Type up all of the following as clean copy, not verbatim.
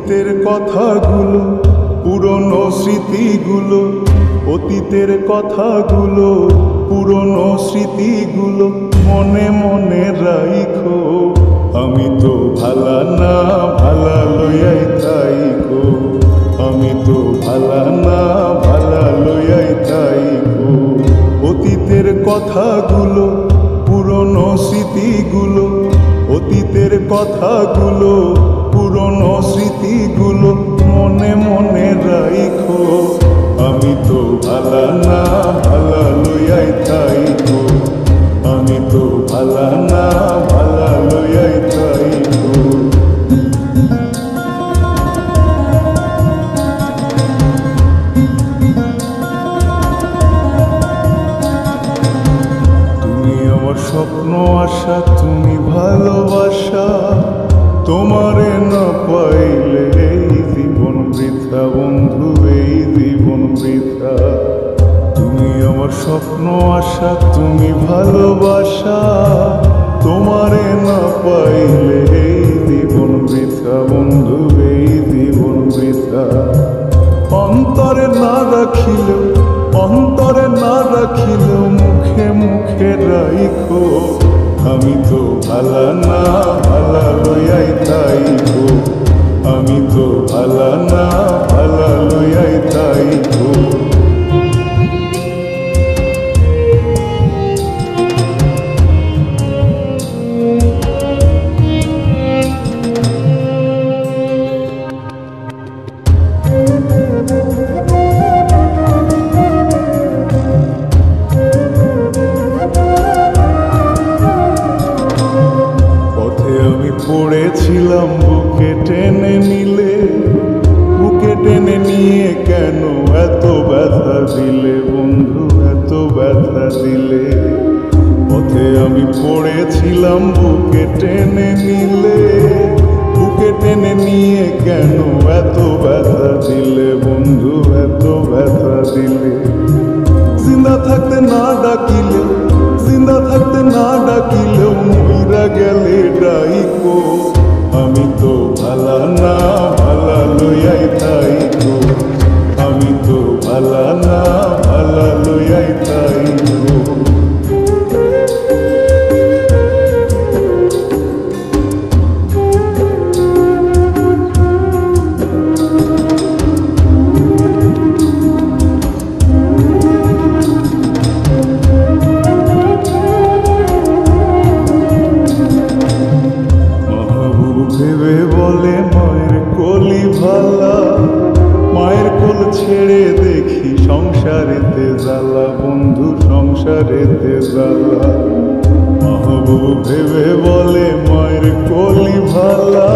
অতীতের কথাগুলো, পুরনো স্মৃতিগুলো, অতীতের কথাগুলো, পুরনো স্মৃতিগুলো মনে মনে রাইখো। আমি তো ভালা না ভালা লইয়াই থাইকো, আমি তো ভালা না ভালা লইয়াই থাইকো। অতীতের কথাগুলো, পুরনো স্মৃতিগুলো, অতীতের কথাগুলো, পুরনো স্মৃতিগুলো মনে মনে রাইখো। আমি তো ভালা না ভালা লইয়াই থাইকো, আমি তো ভালা না ভালা লইয়াই থাইকো। তুমি আমার স্বপ্ন আশা, তুমি ভালোবাসা, তোমারে না পাইলে এই জীবন বৃথা বন্ধু, এই জীবন বৃথা। তুমি আমার স্বপ্ন আশা, তুমি ভালোবাসা, তোমারে না পাইলে এই জীবন বৃথা বন্ধু, এই জীবন বৃথা। অন্তরে না রাখিলেও, অন্তরে না রাখিলেও মুখে মুখে রাইখো। আমি তো ভালা না ভালা লইয়াই থাইকো, আমি তো ভালা না ভালা লইয়াই থাইকো। পড়েছিলাম বুকে টেনে নিলে, বুকে টেনে নিয়ে কেন এত ব্যথা দিলে বন্ধু, এত ব্যথা দিলে। পথে আমি পড়েছিলাম বুকে টেনে নিলে, বুকে টেনে নিয়ে কেন এত ব্যথা দিলে বন্ধু, এত ব্যথা দিলে। জিন্দা থাকতে না ডাকিলে, জিন্দা থাকতে না ডাকিলেও মইরা গেলে ডাইকো। আমি তো ভালা না ভালা লইয়াই থাইকো, আমি তো ভালা না ভালা লইয়াই থাইকো। ভেবে বলে মায়ের কোলি ভালা, মায়ের কোল ছেড়ে দেখি সংসারেতে জ্বালা বন্ধু, সংসারেতে জ্বালা। মাহবুব ভেবে বলে মায়ের কোলি ভালা,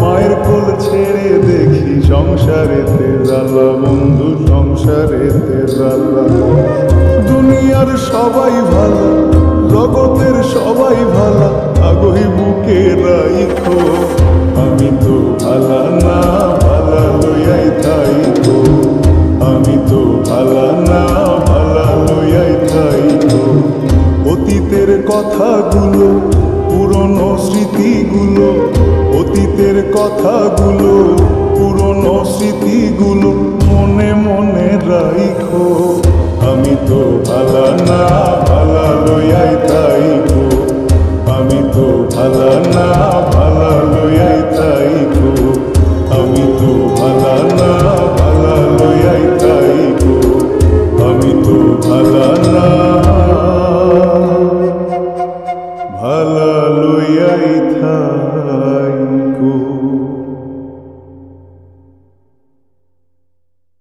মায়ের কোল ছেড়ে দেখি সংসারেতে জ্বালা বন্ধু, সংসারেতে জ্বালা। দুনিয়ার সবাই ভালো, জগতের সবাই ভালা, আগই বুকে রাইখো। আমি তো ভালা না ভালা লইয়াই থাইকো, আমি তো ভালা না ভালা লইয়াই থাইকো। অতীতের কথাগুলো, পুরনো স্মৃতিগুলো, অতীতের কথাগুলো, পুরনো স্মৃতিগুলো মনে মনে রাইখো। আমি তো ভালা না ভালা লইয়াই থাইকো।